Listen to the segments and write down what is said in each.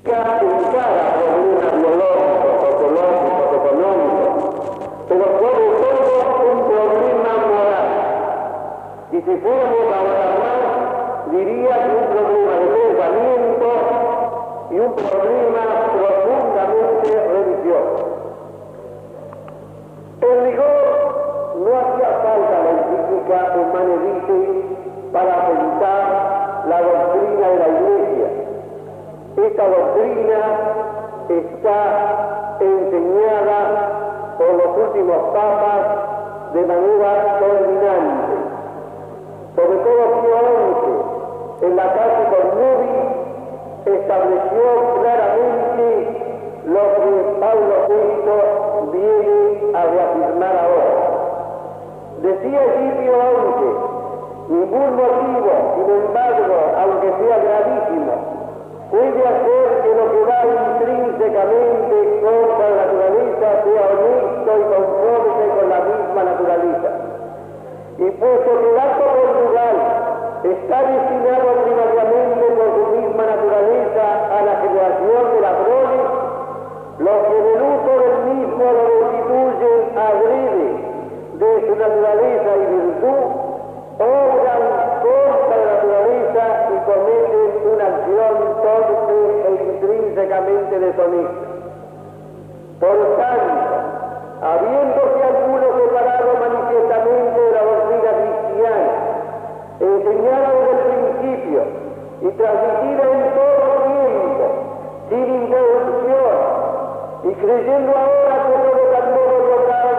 cada problema biológico, sociológico, económico, pero sobre todo un problema moral. Y si fuéramos a hablar más, diría que un problema de pensamiento y un problema profundamente religioso. En rigor, no hacía falta la encíclica Humane Vitae para apuntar la doctrina de la Iglesia. Esta doctrina está enseñada por los últimos papas de manera dominante. Sobre todo Pío XI, en la Catechismus Nubi, estableció claramente lo que Pablo VI viene a reafirmar ahora. Decía allí Pío XI, ningún motivo, sin embargo, aunque sea gravísimo, puede hacer que lo que va intrínsecamente contra la naturaleza sea honesto y conforme con la misma naturaleza. Y puesto que el acto conjugal está destinado primariamente por su misma naturaleza a la generación de la prole, los que en el uso del mismo lo destituyen adrede de su naturaleza y virtud, obran contra la naturaleza y cometen una acción torpe e intrínsecamente deshonesta. Por tanto, habiéndose algunos separado manifiestamente de la doctrina cristiana, enseñada desde el principio y transmitida en todo tiempo, sin interrupción, y creyendo ahora que no de tal modo total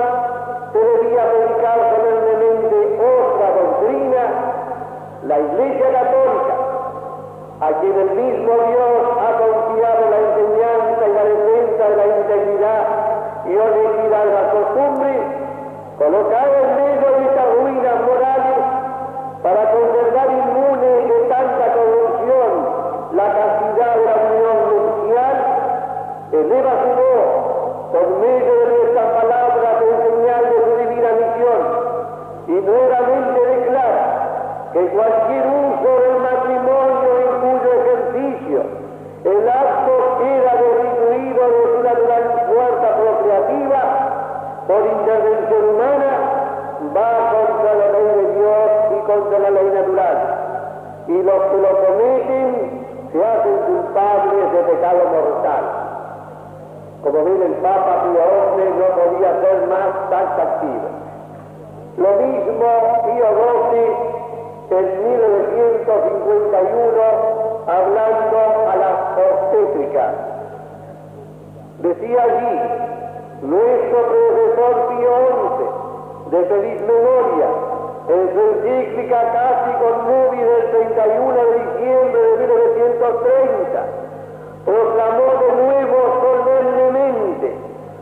se debía predicar solemnemente otra doctrina, la Iglesia Católica, a quien el mismo Dios ha confiado la enseñanza y la defensa de la integridad y honestidad de las costumbres, colocada en medio de estas ruinas morales para conservar inmune de tanta corrupción la castidad de la unión nupcial, eleva su voz por medio de nuestras palabras en señal de su divina misión y nuevamente declara que cualquier uso del matrimonio en cuyo ejercicio el acto queda destituido de su natural fuerza procreativa por intervención humana va contra la ley de Dios y contra la ley natural, y los que lo cometen se hacen culpables de pecado mortal. Como ven, el Papa Pío XI no podía ser más taxativo. Lo mismo Pío XII en 1951, hablando a las obstétricas. Decía allí, nuestro profesor Pío XI, de feliz memoria, en su encíclica Catechismus Nubi del 31 de diciembre de 1930, proclamó de nuevo solemnemente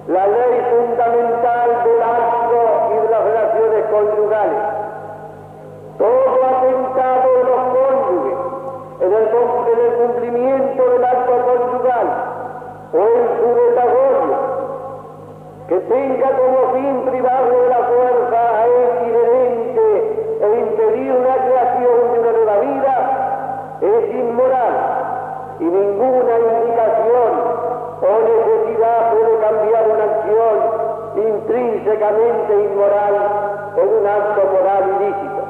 la ley fundamental del acto y de las relaciones conyugales. Todo atentado de los cónyuges en el cumplimiento del acto conyugal o en su desarrollo, que tenga como fin privarle de la fuerza a él inherente e impedir una creación de una nueva vida, es inmoral y ninguna indicación o necesidad puede cambiar una acción intrínsecamente inmoral en un acto moral ilícito.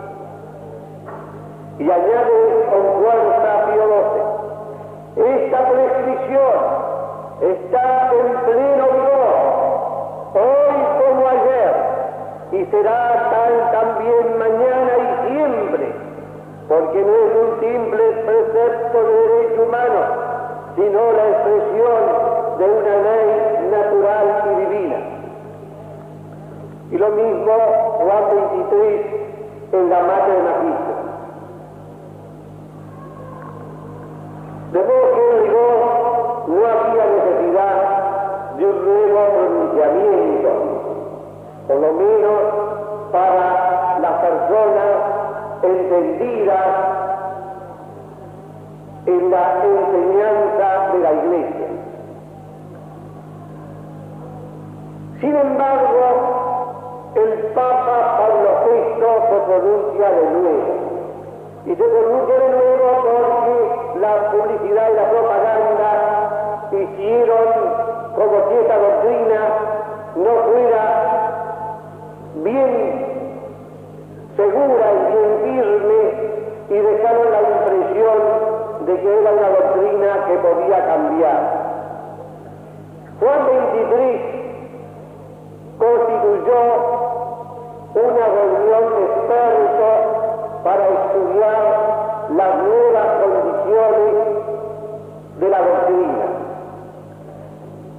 Y añade con fuerza Pío XII, esta prescripción está en pleno vigor, hoy como ayer, y será tal también mañana y siempre, porque no es un simple precepto de derecho humano, sino la expresión de una ley natural y divina. Y lo mismo Juan 23 en la Mater Magistrum. De modo que en rigor no había necesidad de un nuevo pronunciamiento, por lo menos para las personas entendidas en la enseñanza de la Iglesia. Sin embargo, el Papa Pablo VI se pronuncia de nuevo. Y se pronuncia de nuevo porque la publicidad y la propaganda hicieron como si esta doctrina no fuera bien segura y bien firme, y dejaron la impresión de que era una doctrina que podía cambiar. Juan 23 constituyó una reunión de expertos para estudiar las nuevas condiciones de la doctrina.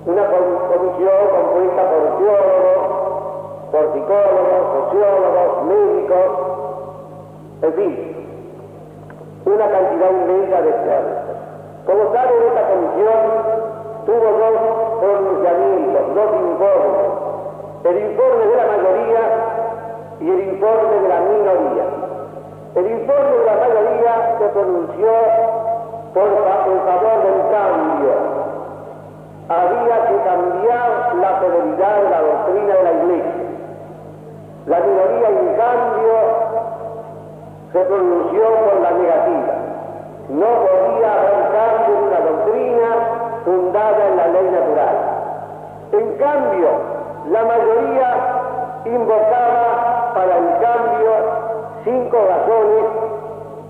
Una comisión compuesta por teólogos, por psicólogos, sociólogos, médicos, en fin, una cantidad inmensa de expertos. Como saben, esta comisión tuvo dos pronunciamientos, dos informes: el informe de la mayoría y el informe de la minoría. El informe de la mayoría se pronunció en favor del cambio. Había que cambiar la severidad de la doctrina de la Iglesia. La minoría, en cambio, se pronunció por la negativa. No podía haber cambio en una doctrina fundada en la ley natural. En cambio, la mayoría invocaba para el cambio 5 razones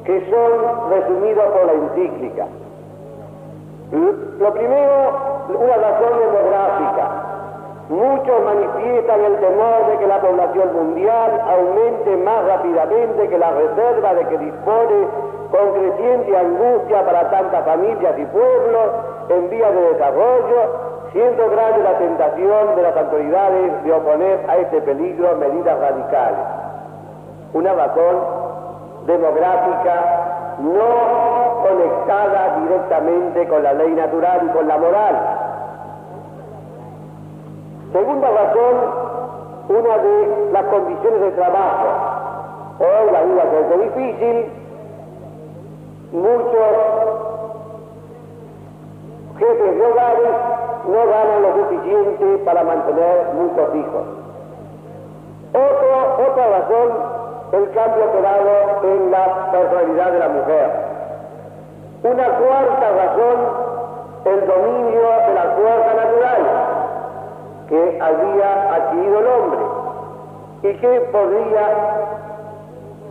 que son resumidas por la encíclica. Lo primero, una razón demográfica. Muchos manifiestan el temor de que la población mundial aumente más rápidamente que la reserva de que dispone, con creciente angustia para tantas familias y pueblos en vías de desarrollo, siendo grande la tentación de las autoridades de oponer a este peligro medidas radicales. Una razón demográfica no conectada directamente con la ley natural y con la moral. Segunda razón, una de las condiciones de trabajo. Hoy la vida se hace difícil, muchos jefes de hogares no ganan lo suficiente para mantener muchos hijos. Otra razón, el cambio operado en la personalidad de la mujer. Una cuarta razón, el dominio de la fuerza natural que había adquirido el hombre y que podría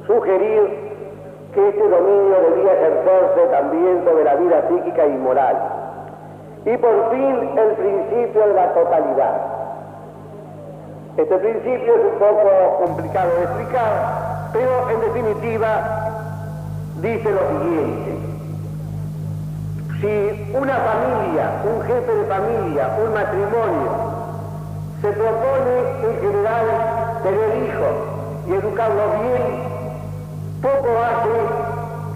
sugerir que este dominio debía ejercerse también sobre la vida psíquica y moral. Y por fin, el principio de la totalidad. Este principio es un poco complicado de explicar, pero en definitiva dice lo siguiente: si una familia, un jefe de familia, un matrimonio, se propone en general tener hijos y educarlos bien, poco hace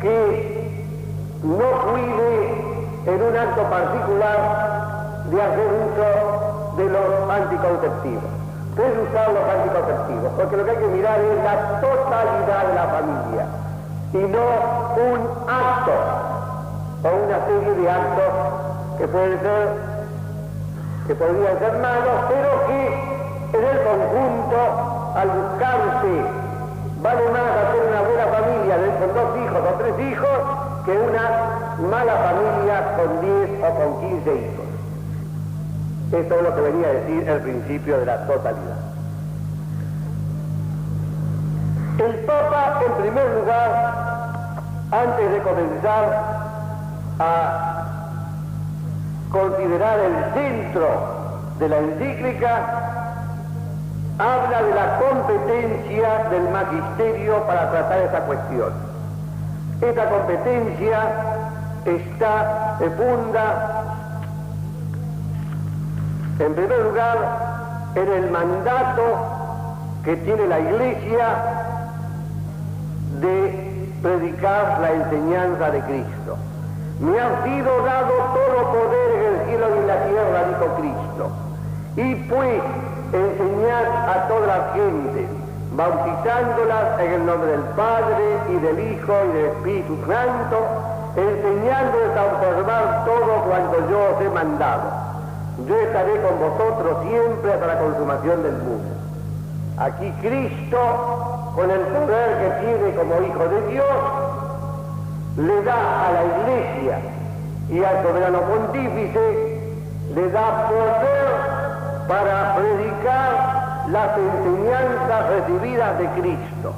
que no cuide en un acto particular de hacer uso de los anticonceptivos. Puede usar los anticonceptivos, porque lo que hay que mirar es la totalidad de la familia y no un acto o una serie de actos que pueden ser, que podrían ser malos, pero que en el conjunto, al buscarse, vale más hacer una buena familia con 2 hijos o 3 hijos que una mala familia con 10 o con 15 hijos. Esto es lo que venía a decir el principio de la totalidad. El Papa, en primer lugar, antes de comenzar a considerar el centro de la encíclica, habla de la competencia del magisterio para tratar esa cuestión. Esta competencia se funda, en primer lugar, en el mandato que tiene la Iglesia de predicar la enseñanza de Cristo. Me ha sido dado todo poder en el cielo y en la tierra, dijo Cristo. Y pues enseñad a todas las gentes, bautizándolas en el nombre del Padre y del Hijo y del Espíritu Santo, enseñándoles a observar todo cuanto yo os he mandado. Yo estaré con vosotros siempre hasta la consumación del mundo. Aquí Cristo, con el poder que tiene como Hijo de Dios, le da a la Iglesia y al soberano pontífice le da poder para predicar las enseñanzas recibidas de Cristo.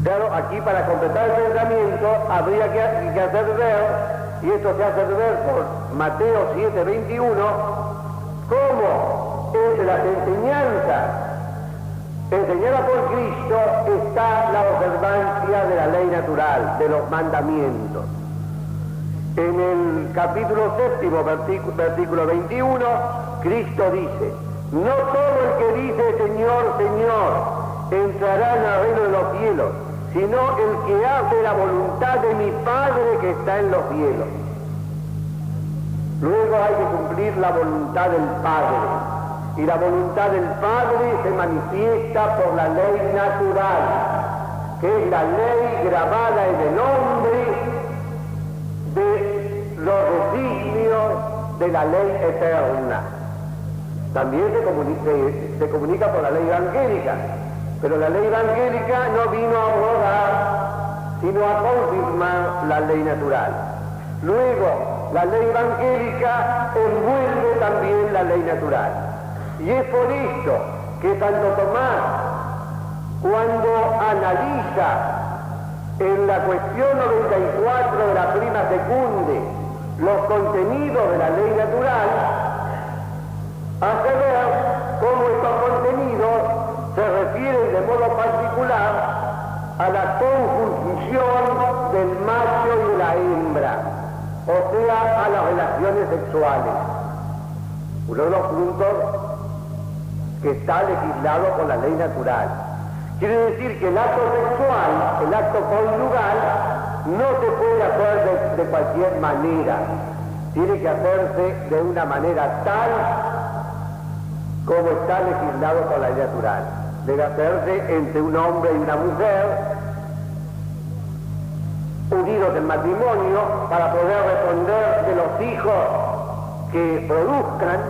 Claro, aquí para completar el pensamiento habría que hacer ver, y esto se hace ver por Mateo 7:21, cómo entre las enseñanzas enseñadas por Cristo está la observancia de la ley natural, de los mandamientos. En el capítulo 7, versículo 21, Cristo dice: no todo el que dice Señor, Señor, entrará en el reino de los cielos, sino el que hace la voluntad de mi Padre que está en los cielos. Luego hay que cumplir la voluntad del Padre, y la voluntad del Padre se manifiesta por la ley natural, que es la ley grabada en el hombre de los designios de la ley eterna. También se comunica por la ley evangélica, pero la ley evangélica no vino a abrogar, sino a confirmar la ley natural. Luego, la ley evangélica envuelve también la ley natural. Y es por esto que Santo Tomás, cuando analiza en la cuestión 94 de la Prima Secunde los contenidos de la ley natural, hace ver cómo estos contenidos se refieren de modo particular a la conjunción del macho y de la hembra, o sea, a las relaciones sexuales. Uno de los puntos que está legislado con la ley natural. Quiere decir que el acto sexual, el acto conyugal, no se puede hacer de cualquier manera. Tiene que hacerse de una manera tal como está legislado con la ley natural. Debe hacerse entre un hombre y una mujer, unidos en matrimonio, para poder responder de los hijos que produzcan,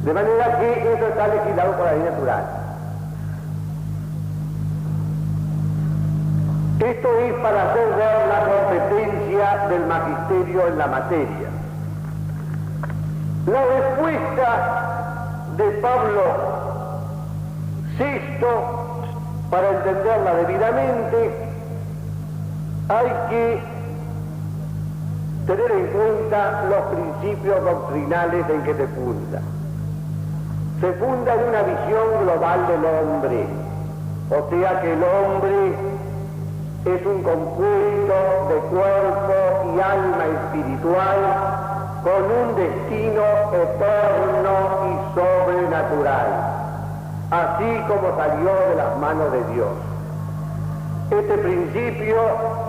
de manera que eso está legislado por la ley natural. Esto es para hacer ver la competencia del magisterio en la materia. La respuesta de Pablo VI, para entenderla debidamente, hay que tener en cuenta los principios doctrinales en que se funda. Se funda en una visión global del hombre, o sea que el hombre es un compuesto de cuerpo y alma espiritual con un destino eterno y sobrenatural, así como salió de las manos de Dios. Este principio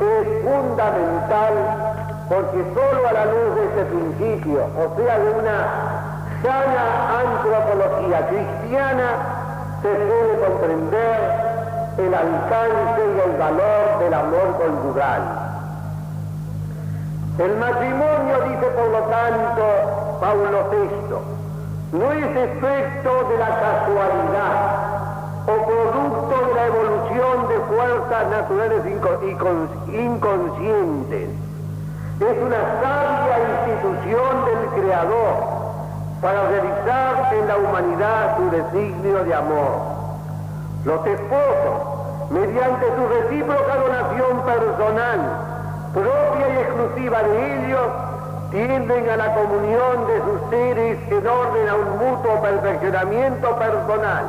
es fundamental porque solo a la luz de este principio, o sea, de una sana antropología cristiana, se puede comprender el alcance y el valor del amor conyugal. El matrimonio, dice por lo tanto Pablo VI, no es efecto de la casualidad o producto de la evolución de fuerzas naturales inconscientes. Es una sabia institución del Creador para realizar en la humanidad su designio de amor. Los esposos, mediante su recíproca donación personal, propia y exclusiva de ellos, tienden a la comunión de sus seres en orden a un mutuo perfeccionamiento personal,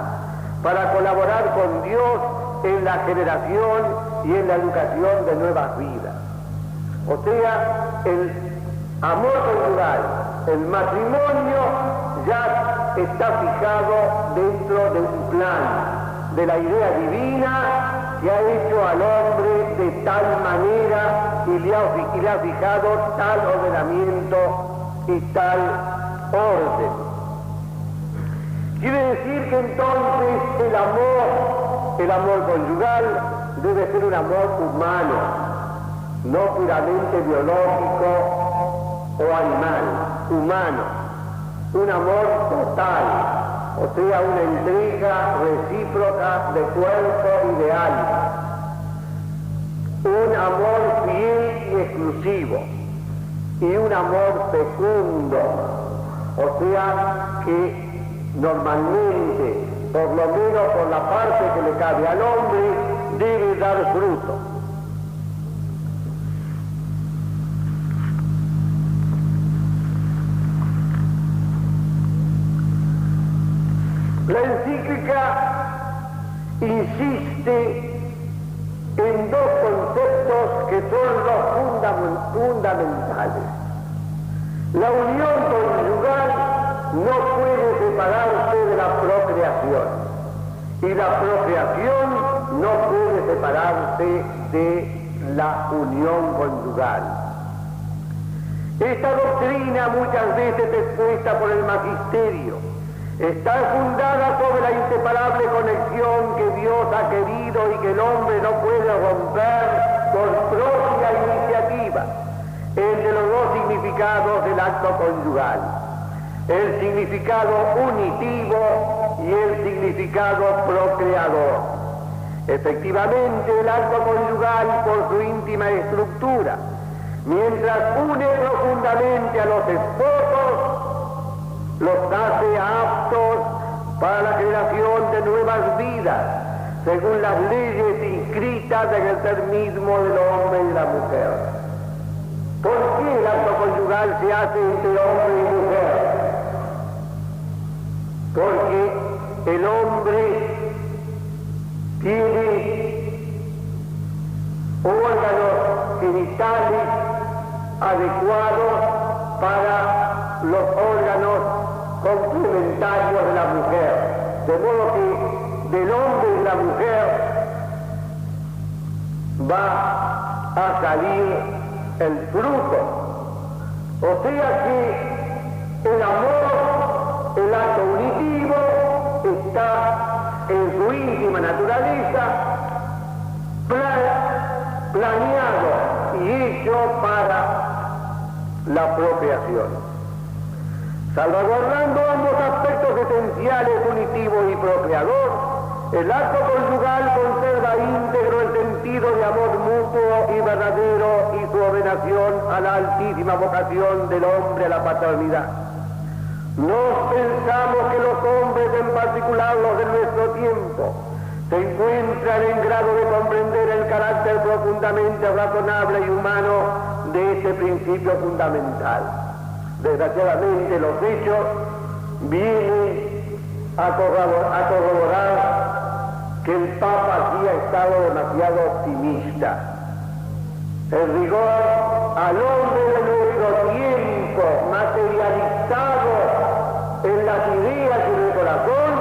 para colaborar con Dios en la generación y en la educación de nuevas vidas. O sea, el amor conyugal, el matrimonio, ya está fijado dentro de un plan de la idea divina que ha hecho al hombre de tal manera y le ha fijado tal ordenamiento y tal orden. Quiere decir que entonces el amor conyugal debe ser un amor humano, no puramente biológico o animal, humano, un amor total, o sea, una entrega recíproca de cuerpo y de alma, un amor fiel y exclusivo. unitivo y un amor fecundo, o sea que normalmente, por lo menos por la parte que le cabe al hombre, debe dar fruto. La encíclica insiste en dos conceptos que son los fundamentales. La unión conyugal no puede separarse de la procreación y la procreación no puede separarse de la unión conyugal. Esta doctrina, muchas veces expuesta por el magisterio, está fundada sobre la inseparable conexión que Dios ha querido y que el hombre no puede romper por propia iniciativa entre los dos significados del acto conyugal: el significado unitivo y el significado procreador. Efectivamente, el acto conyugal, por su íntima estructura, mientras une profundamente a los esposos, los hace aptos para la generación de nuevas vidas, según las leyes inscritas en el ser mismo del hombre y de la mujer. ¿Por qué el acto conyugal se hace entre hombre y mujer? Porque el hombre tiene órganos genitales adecuados para los órganos complementarios de la mujer, de modo que del hombre y la mujer va a salir el fruto. O sea que el amor, el acto unitivo, está en su íntima naturaleza planeado y hecho para la procreación, salvaguardando ambos aspectos esenciales, unitivo y procreador. El acto conyugal conserva íntegro el sentido de amor mutuo y verdadero y su ordenación a la altísima vocación del hombre a la paternidad. No pensamos que los hombres, en particular los de nuestro tiempo, se encuentran en grado de comprender el carácter profundamente razonable y humano de este principio fundamental. Desgraciadamente, los hechos vienen a corroborar que el Papa aquí ha estado demasiado optimista. El rigor al hombre de nuestro tiempo, materializado en las ideas y en el corazón,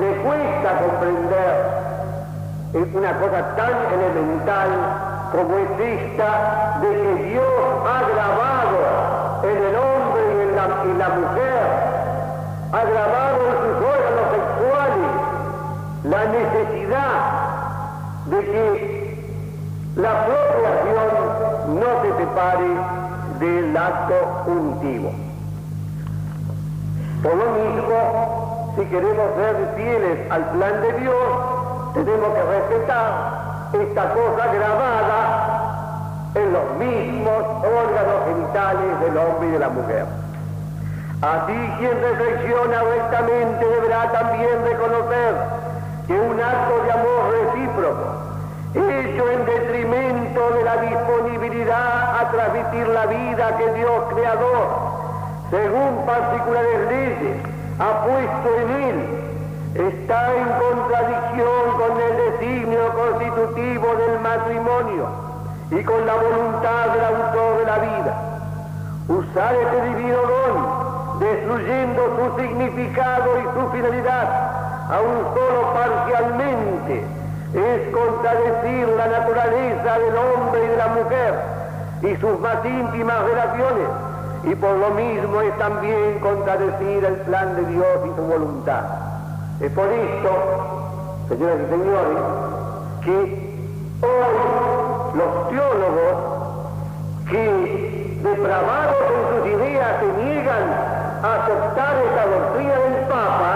le cuesta comprender una cosa tan elemental como es esta de que Dios ha grabado en el hombre y en la mujer, ha grabado en sus órganos sexuales la necesidad de que la procreación no se separe del acto unitivo. Por lo mismo, si queremos ser fieles al plan de Dios, tenemos que respetar esta cosa grabada en los mismos órganos genitales del hombre y de la mujer. Así, quien reflexiona rectamente deberá también reconocer que un acto de amor recíproco, hecho en detrimento de la disponibilidad a transmitir la vida que Dios Creador, según particulares leyes, ha puesto en él, está en contradicción con el designio constitutivo del matrimonio y con la voluntad del autor de la vida. Usar este divino don, destruyendo su significado y su finalidad, aun solo parcialmente, es contradecir la naturaleza del hombre y de la mujer y sus más íntimas relaciones, y por lo mismo es también contradecir el plan de Dios y su voluntad. Es por esto, señoras y señores, que hoy los teólogos que, depravados en sus ideas, se niegan a aceptar esta doctrina del Papa,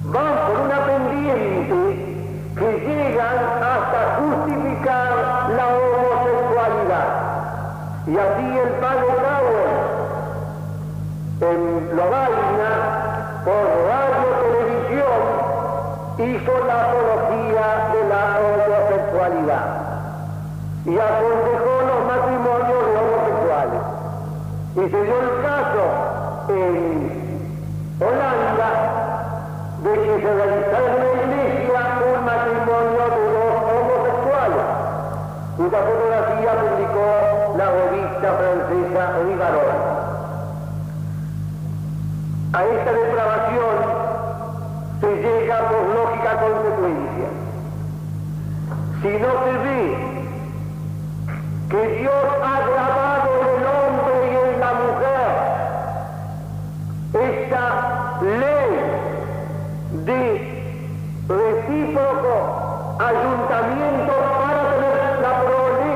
van por una pendiente que llegan hasta justificar la homosexualidad. Y así el padre Cowell, en Lovaina, por radio televisión, hizo la apología de la homosexualidad y aconsejó los matrimonios de homosexuales. Y se dio el caso en Holanda de que se realizara en la iglesia un matrimonio de dos homosexuales, cuya fotografía publicó la revista francesa Rivarol. A esta depravación se llega por lógica consecuencia. Si no se ve que Dios ha grabado en el hombre y en la mujer esta ley de recíproco ayuntamiento para tener la prole,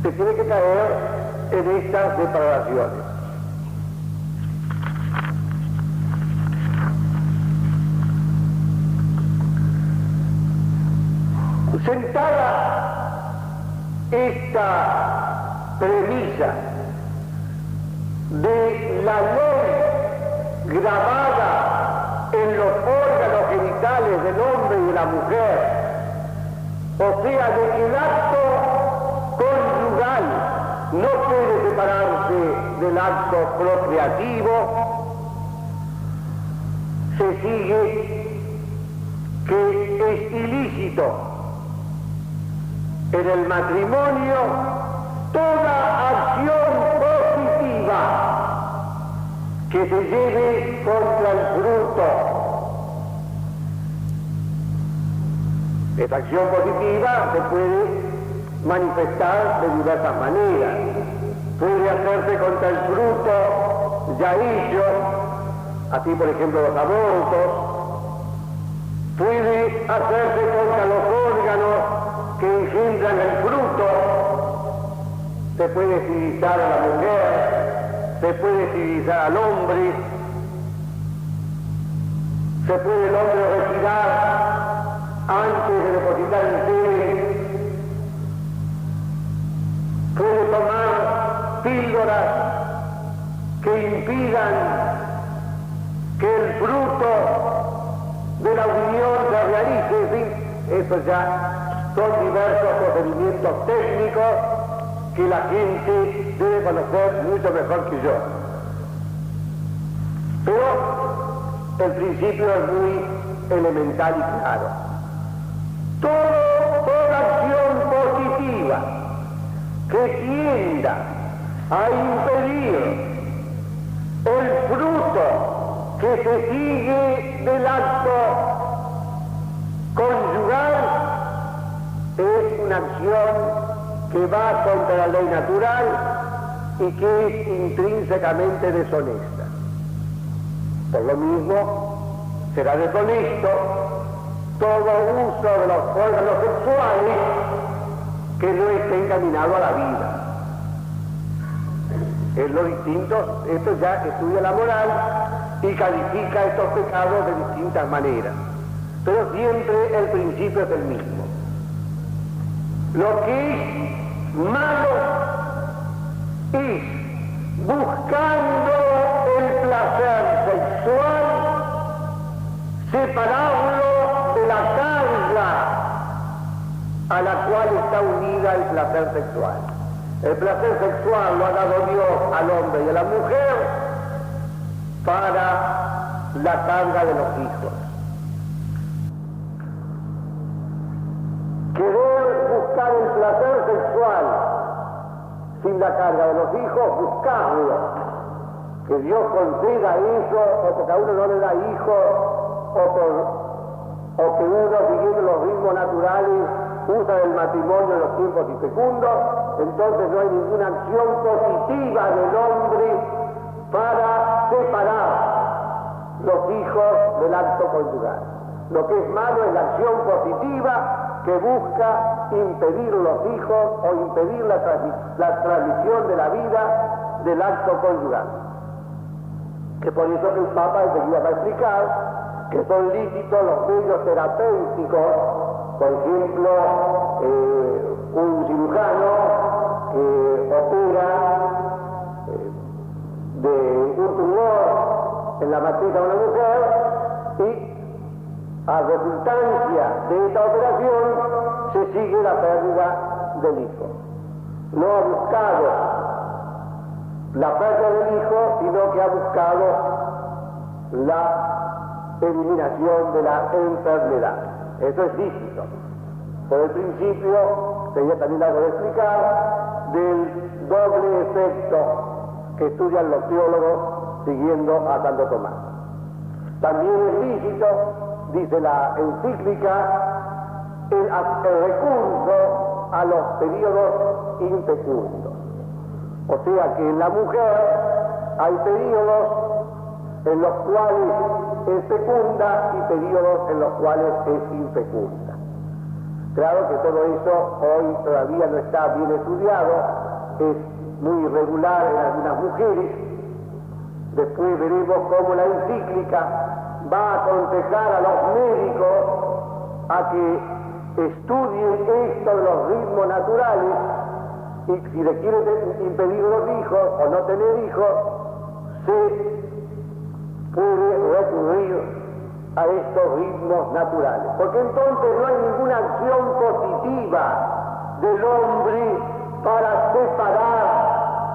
se tiene que caer en estas depravaciones. Sentada esta premisa de la ley grabada en los órganos genitales del hombre y de la mujer, o sea, de que el acto conyugal no puede separarse del acto procreativo, se sigue que es ilícito en el matrimonio toda acción positiva que se lleve contra el fruto. Esta acción positiva se puede manifestar de diversas maneras. Puede hacerse contra el fruto ya hecho, así por ejemplo los abortos. Puede hacerse contra los órganos que engendran el fruto. Se puede esterilizar a la mujer, se puede esterilizar al hombre, se puede el hombre retirar antes de depositar el semen, puede tomar píldoras que impidan que el fruto de la unión se realice, en fin, eso ya son diversos procedimientos técnicos que la gente debe conocer mucho mejor que yo. Pero el principio es muy elemental y claro. Toda acción positiva que tienda a impedir el fruto que se sigue del acto conyugal es una acción que va contra la ley natural y que es intrínsecamente deshonesta. Por lo mismo, será deshonesto todo uso de los órganos sexuales que no esté encaminado a la vida. Es lo distinto, esto ya estudia la moral y califica estos pecados de distintas maneras, pero siempre el principio es el mismo. Lo que es malo es, buscando el placer sexual, separarlo de la carga a la cual está unida el placer sexual. El placer sexual lo ha dado Dios al hombre y a la mujer para la carga de los hijos. Querer buscar el placer sexual sin la carga de los hijos, buscarlo. Que Dios conceda eso, o porque a uno no le da hijos, o que uno, siguiendo los ritmos naturales, usa el matrimonio en los tiempos infecundos, entonces no hay ninguna acción positiva del hombre para separar los hijos del acto conyugal. Lo que es malo es la acción positiva que busca impedir los hijos o impedir la transmisión de la vida del acto conyugal. Que por eso que el Papa enseguida va a explicar que son lícitos los medios terapéuticos. Por ejemplo, un cirujano la matriz a una mujer y a resultancia de esta operación se sigue la pérdida del hijo. No ha buscado la pérdida del hijo, sino que ha buscado la eliminación de la enfermedad. Eso es lícito. Por el principio, sería también algo de explicar, del doble efecto que estudian los teólogos siguiendo a Santo Tomás. También es lícito, dice la encíclica, el recurso a los periodos infecundos. O sea que en la mujer hay periodos en los cuales es fecunda y periodos en los cuales es infecunda. Claro que todo eso hoy todavía no está bien estudiado, es muy irregular en algunas mujeres. Después veremos cómo la encíclica va a aconsejar a los médicos a que estudien esto de los ritmos naturales y si le quieren impedir los hijos o no tener hijos, se puede recurrir a estos ritmos naturales, porque entonces no hay ninguna acción positiva del hombre para separar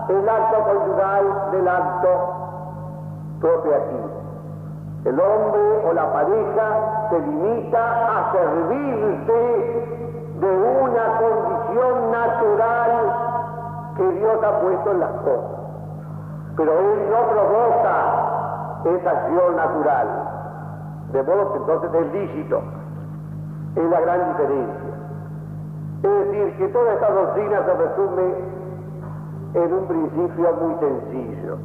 el acto conyugal del acto procreativo. El hombre o la pareja se limita a servirse de una condición natural que Dios ha puesto en las cosas, pero Él no provoca esa acción natural, de modo que entonces es lícito. Es la gran diferencia. Es decir, que toda esta doctrina se resume en un principio muy sencillo: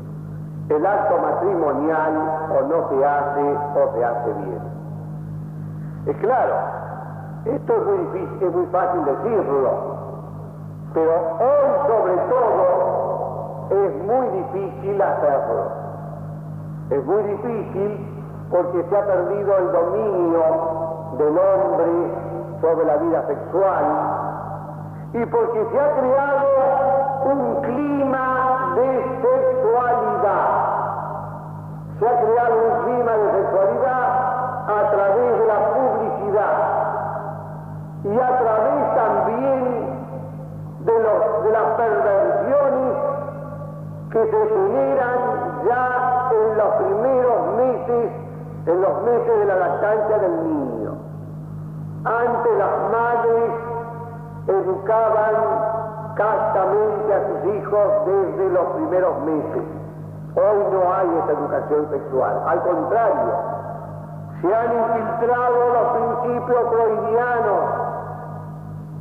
el acto matrimonial o no se hace o se hace bien. Es claro, esto es muy difícil, es muy fácil decirlo, pero hoy sobre todo es muy difícil hacerlo. Es muy difícil porque se ha perdido el dominio del hombre sobre la vida sexual y porque se ha creado un clima de sexualidad. Se ha creado un clima de sexualidad a través de la publicidad y a través también de las perversiones que se generan ya en los primeros meses, en los meses de la lactancia del niño. Antes las madres educaban castamente a sus hijos desde los primeros meses. Hoy no hay esa educación sexual. Al contrario, se han infiltrado los principios freudianos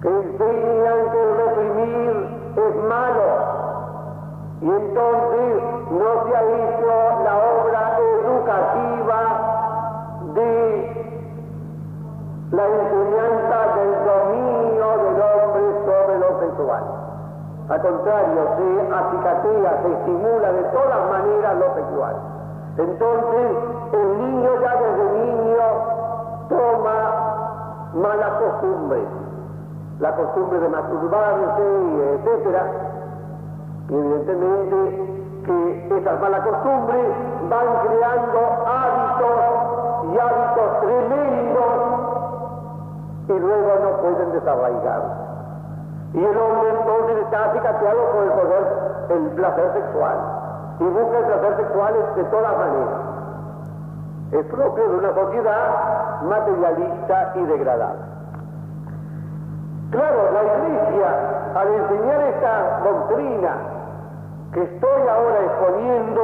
que enseñan que el reprimir es malo. Y entonces no se ha hecho la obra educativa de la enseñanza del dominio del hombre sobre lo sexual. Al contrario, se acicatea, se estimula de todas maneras lo sexual. Entonces, el niño ya desde niño toma malas costumbres, la costumbre de masturbarse, etcétera. Y evidentemente que esas malas costumbres van creando hábitos y hábitos tremendos y luego no pueden desarraigarse. Y el hombre entonces está acicateado por el placer sexual y busca el placer sexual de todas maneras. Es propio de una sociedad materialista y degradada. Claro, la Iglesia, al enseñar esta doctrina que estoy ahora exponiendo,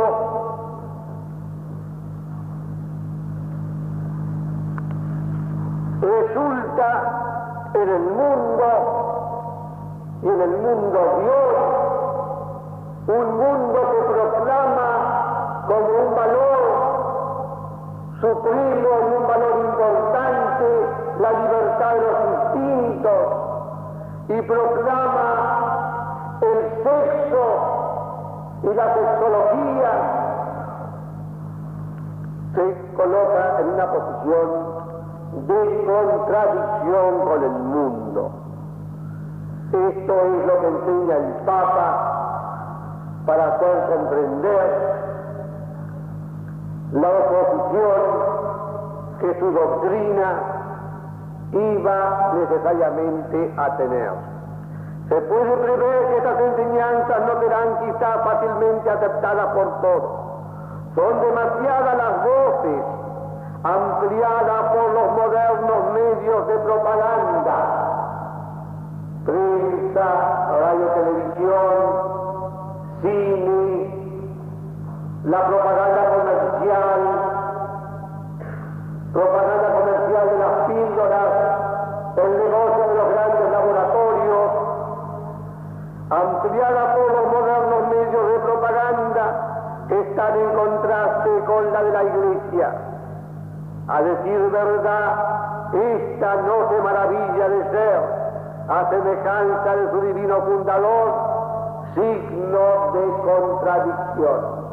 resulta en el mundo y en el mundo de hoy un mundo que proclama como un valor supremo y un valor importante la libertad de los instintos y proclama el sexo y la sexología, se coloca en una posición de contradicción con el mundo. Esto es lo que enseña el Papa para hacer comprender la oposición que su doctrina iba necesariamente a tener. Se puede prever que estas enseñanzas no serán quizá fácilmente aceptadas por todos. Son demasiadas las voces ampliadas por los modernos medios de propaganda, prensa, radio, televisión, cine, la propaganda comercial de las píldoras, el negocio de los grandes laboratorios, ampliada por los modernos medios de propaganda, están en contraste con la de la Iglesia. A decir verdad, esta no se maravilla de ser, a semejanza de su divino fundador, signo de contradicción.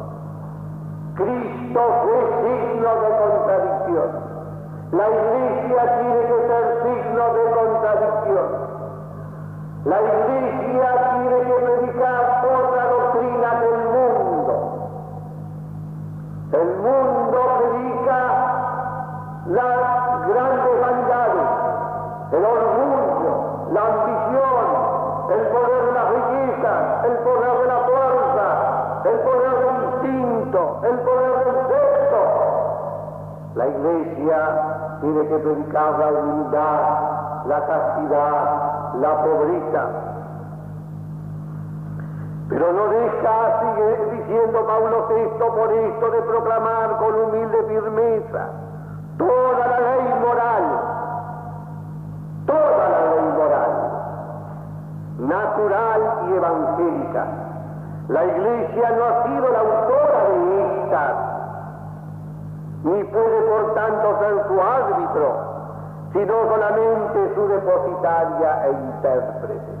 Cristo fue signo de contradicción. La Iglesia tiene que ser signo de contradicción. La Iglesia tiene que predicar otra doctrina del mundo. El mundo predica las grandes vanidades, el orgullo, la ambición, el poder de las riquezas, el poder de la fuerza, el poder del instinto, el poder del sexo. La Iglesia tiene que predicar la humildad, la castidad, la pobreza. Pero no deja, sigue diciendo Pablo VI, por esto de proclamar con humilde firmeza toda la ley moral, natural y evangélica. La Iglesia no ha sido la autora de estas, ni puede por tanto ser su árbitro, sino solamente su depositaria e intérprete.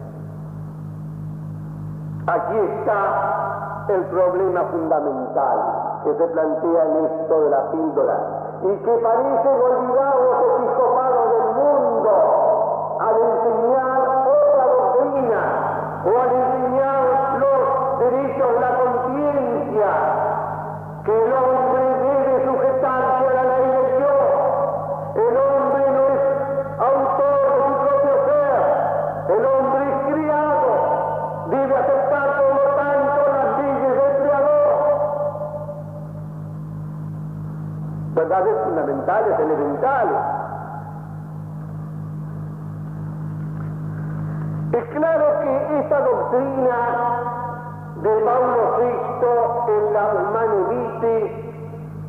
Aquí está el problema fundamental que se plantea en esto de la píldora y que parece olvidar los episcopados del mundo al enseñar otra doctrina o al enseñar los derechos de la conciencia, que el hombre debe sujetarse a la ley de Dios. El hombre no es autor de su propio ser, el hombre es criado, debe aceptar por lo tanto las leyes del Creador. Verdades fundamentales, elementales. Es claro que esta doctrina de Pablo VI en la Humane Vitae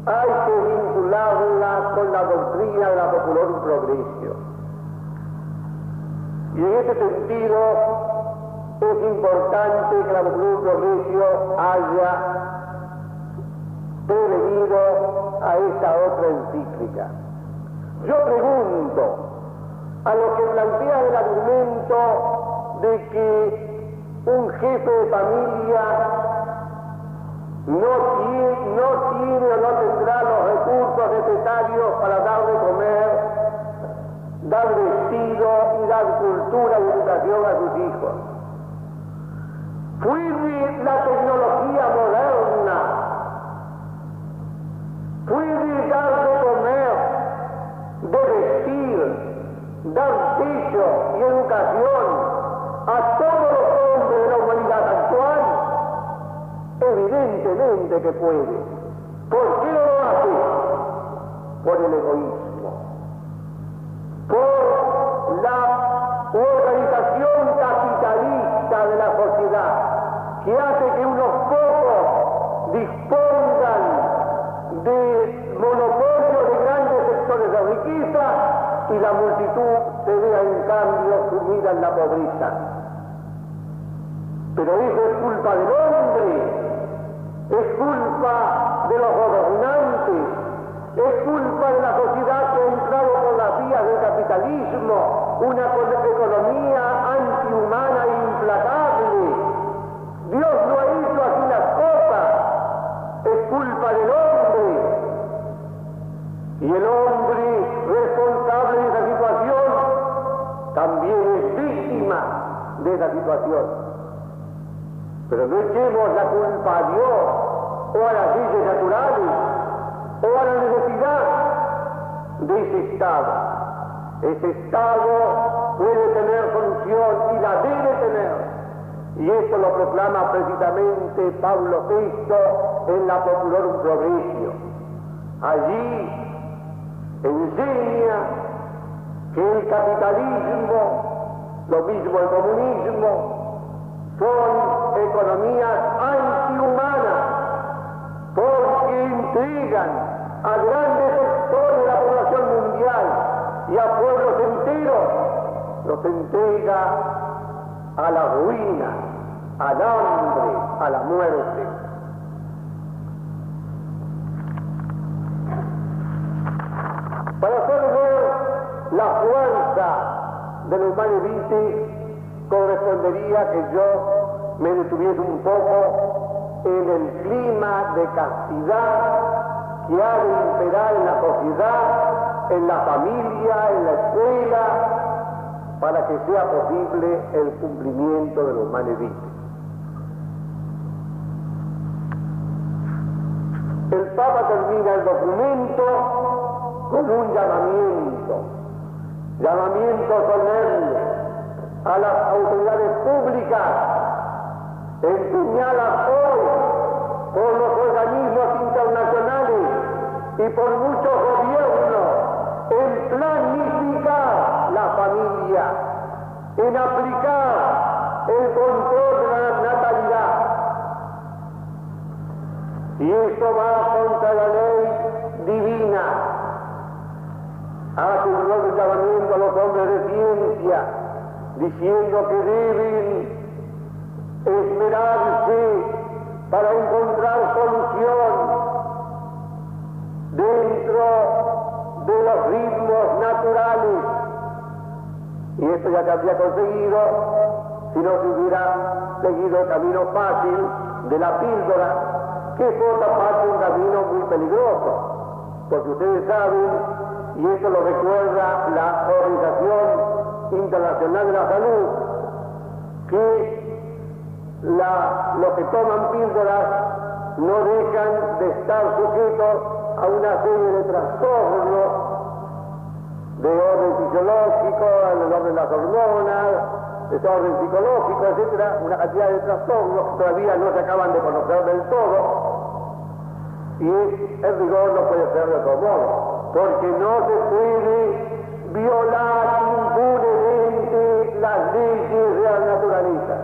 hay que vincularla con la doctrina de la Populorum Progressio. Y en este sentido es importante que la Populorum Progressio haya prevenido a esta otra encíclica. Yo pregunto a los que plantean el argumento de que un jefe de familia no tiene o no tendrá los recursos necesarios para dar de comer, dar vestido y dar cultura y educación a sus hijos. ¿Puede la tecnología moderna, puede dar de comer, de vestir, dar techo y educación a todos los hombres de la humanidad actual? Evidentemente que puede. ¿Por qué no lo hace? Por el egoísmo, por la organización capitalista de la sociedad, que hace que unos pocos dispongan de monopolio de grandes sectores de riqueza y la multitud se vea en cambio sumida en la pobreza. Pero eso es culpa del hombre, es culpa de los gobernantes, es culpa de la sociedad que ha entrado por las vías del capitalismo, una economía antihumana e implacable. Dios no hizo así las cosas, es culpa del hombre. Y el hombre responsable de esa situación también es víctima de esa situación. Pero no echemos la culpa a Dios o a las leyes naturales, o a la necesidad de ese Estado. Ese Estado puede tener solución y la debe tener. Y esto lo proclama precisamente Pablo VI en la Populorum Progressio. Allí enseña que el capitalismo, lo mismo el comunismo, son economías antihumanas porque entregan a grandes sectores de la población mundial y a pueblos enteros, los entrega a la ruina, al hambre, a la muerte. Para hacer ver la fuerza del Humane Vitae, correspondería que yo me detuviese un poco en el clima de castidad que ha de imperar en la sociedad, en la familia, en la escuela, para que sea posible el cumplimiento del Humane Vitae. El Papa termina el documento con un llamamiento solemne a las autoridades públicas, empeñadas hoy por los organismos internacionales y por muchos gobiernos en planificar la familia, en aplicar el control de la natalidad. Y esto va contra la ley divina. Hace un nuevo llamamiento a los hombres de ciencia, diciendo que deben esmerarse para encontrar solución dentro de los ritmos naturales. Y esto ya se habría conseguido si no se hubiera seguido el camino fácil de la píldora, que es por otra parte un camino muy peligroso, porque ustedes saben, y esto lo recuerda la Organización Internacional de la Salud, que los que toman píldoras no dejan de estar sujetos a una serie de trastornos de orden fisiológico, el orden de las hormonas, desorden psicológico, etcétera, una cantidad de trastornos que todavía no se acaban de conocer del todo, y el rigor no puede ser de otro modo, porque no se puede violar impunemente las leyes de la naturaleza.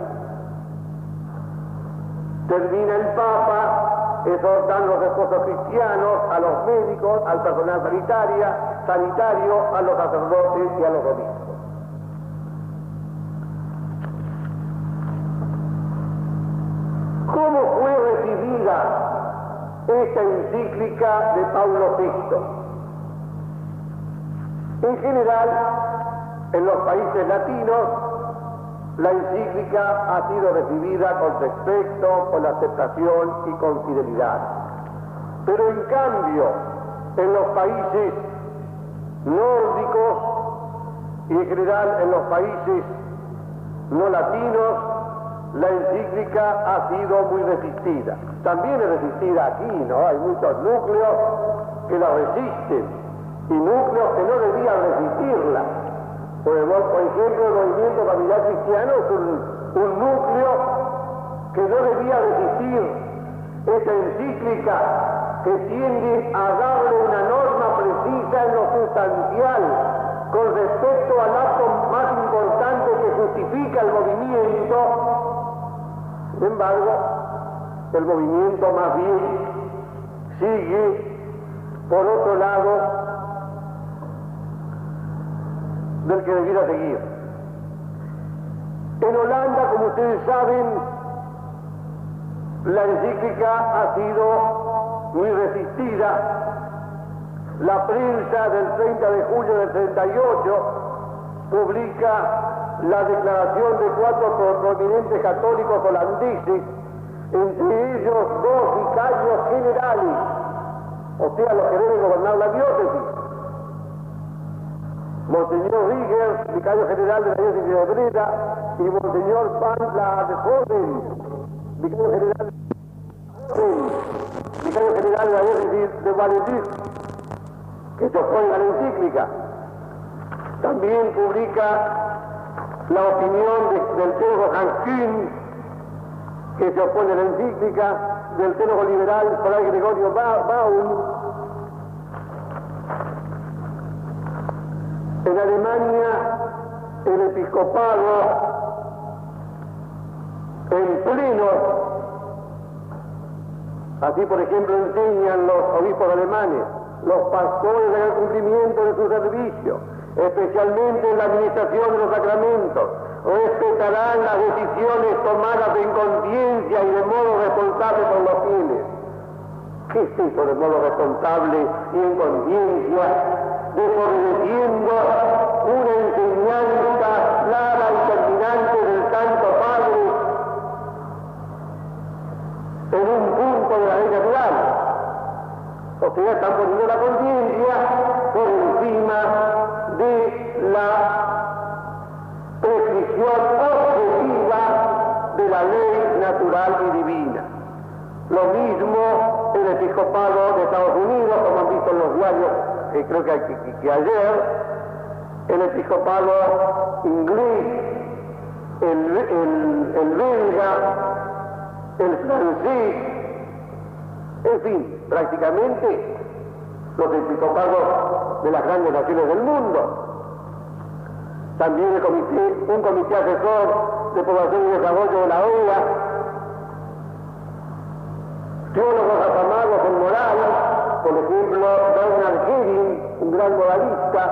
Termina el Papa exhortando a los esposos cristianos, a los médicos, al personal sanitario, a los sacerdotes y a los obispos. ¿Cómo fue recibida esta encíclica de Pablo VI? En general, en los países latinos, la encíclica ha sido recibida con respeto, con aceptación y con fidelidad. Pero en cambio, en los países nórdicos y en general en los países no latinos, la encíclica ha sido muy resistida. También es resistida aquí, ¿no? Hay muchos núcleos que la resisten y núcleos que no debían resistirla. Por ejemplo, el movimiento familiar cristiano es un núcleo que no debía resistir esta encíclica, que tiende a darle una norma precisa en lo sustancial con respecto al acto más importante que justifica el movimiento. Sin embargo, el movimiento más bien sigue por otro lado del que debiera seguir. En Holanda, como ustedes saben, la encíclica ha sido muy resistida. La prensa del 30 de julio del 38 publica la declaración de 4 prominentes católicos holandeses, entre ellos 2 vicarios generales, o sea, los que deben gobernar la diócesis. Monseñor Rieger, vicario general de la diócesis de Breda, y Monseñor Van la de Joven, vicario general de vicario general de la diócesis de Valladolid, que se opone a la encíclica. También publica la opinión del teólogo Hans Kühn, que se opone a la encíclica, del teólogo liberal Fray Gregorio Baum. En Alemania, el episcopado en pleno, así por ejemplo enseñan los obispos alemanes, los pastores en el cumplimiento de su servicio, especialmente en la administración de los sacramentos, respetarán las decisiones tomadas en conciencia y de modo responsable por los fieles. ¿Qué es eso de modo responsable y en conciencia? Desobedeciendo una enseñanza clara y terminante del Santo Padre en un punto de la ley natural. O sea, están poniendo la conciencia por encima de la prescripción objetiva de la ley natural y divina. Lo mismo el episcopado de Estados Unidos, como han visto en los diarios, creo que ayer, el episcopado inglés, el belga, el francés, en fin, prácticamente los episcopados de las grandes naciones del mundo. También un comité asesor de población y desarrollo de la OEA, teólogos afamados en moral, por ejemplo, Bernard Herring, un gran moralista.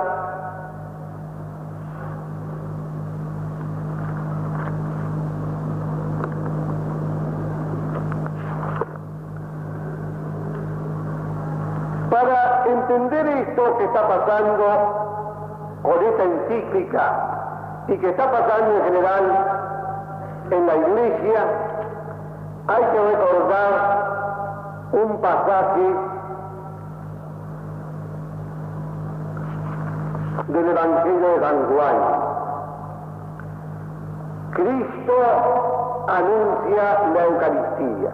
Para entender esto que está pasando con esta encíclica y que está pasando en general en la Iglesia, hay que recordar un pasaje del Evangelio de San Juan. Cristo anuncia la Eucaristía.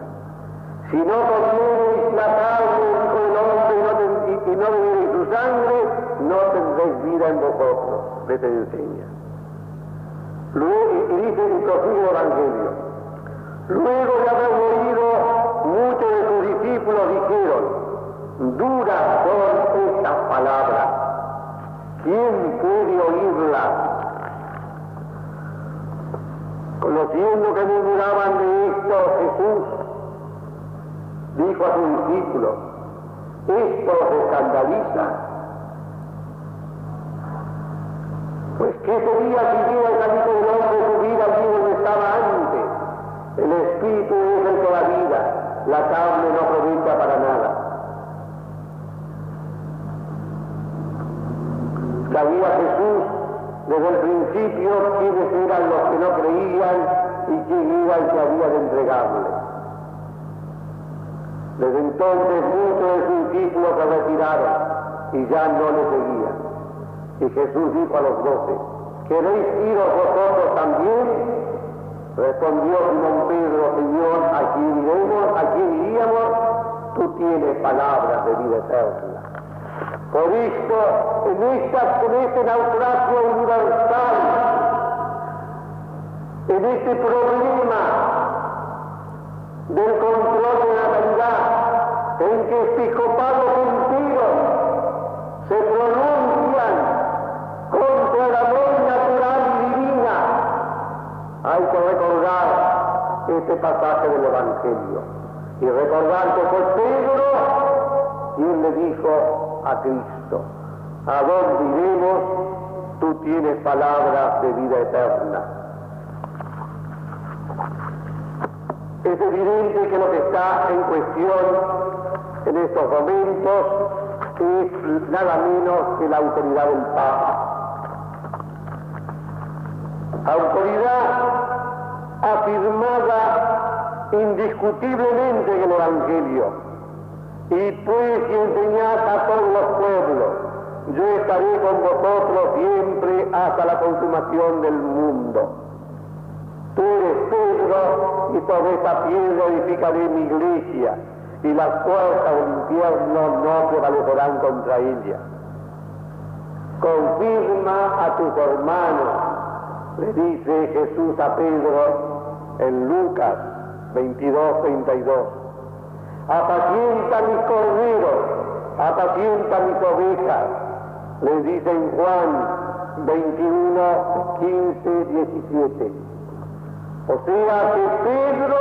Si no comiereis la carne del Hijo del Hombre y no bebereis su sangre, no tendréis vida en vosotros, les enseña. Luego, y dice y prosigue el Evangelio. Luego de haber oído, muchos de sus discípulos dijeron: duras son estas palabras, ¿quién puede oírlas? Conociendo que murmuraban de esto, Jesús dijo a sus discípulos: ¿esto os escandaliza? Pues ¿qué sería si diera el Hijo del Hombre su vida allí donde estaba antes? El Espíritu es el que da vida, la carne no aprovecha para nada. Sabía Jesús desde el principio quiénes eran los que no creían y quién era el que había de entregarle. Desde entonces muchos de sus discípulos se retiraron y ya no le seguían. Y Jesús dijo a los 12: ¿queréis iros vosotros también? Respondió Simón Pedro: Señor, ¿a quién iremos? ¿A quién iríamos? Tú tienes palabras de vida eterna. Por esto, en este naufragio universal, en este problema del control de la natalidad, en que episcopados enteros se pronuncian contra la ley natural y divina, hay que recordar este pasaje del Evangelio y recordar que fue Pedro quien le dijo a Cristo: ¿a dónde iremos? Tú tienes palabras de vida eterna. Es evidente que lo que está en cuestión en estos momentos es nada menos que la autoridad del Papa. Autoridad afirmada indiscutiblemente en el Evangelio: y pues y enseñad a todos los pueblos, yo estaré con vosotros siempre hasta la consumación del mundo. Tú eres Pedro, y sobre esta piedra edificaré mi iglesia, y las puertas del infierno no prevalecerán contra ella. Confirma a tus hermanos, le dice Jesús a Pedro en Lucas 22:32. Apacienta mis corderos, apacienta mis ovejas, le dice en Juan 21:15-17. O sea que Pedro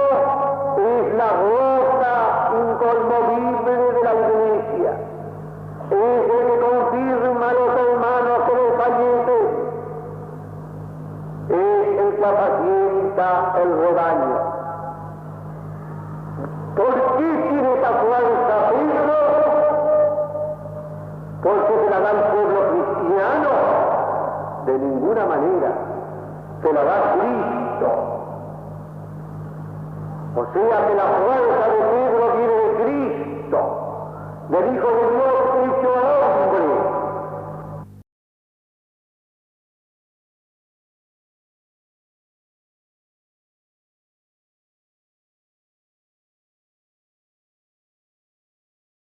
es la roca inconmovible de la iglesia, es el que confirma a los hermanos que desfallecen, es el que apacienta el rebaño. ¿Por qué tiene esa fuerza Pedro? ¿Porque se la da el pueblo cristiano? De ninguna manera, se la da Cristo. O sea que la fuerza de Pedro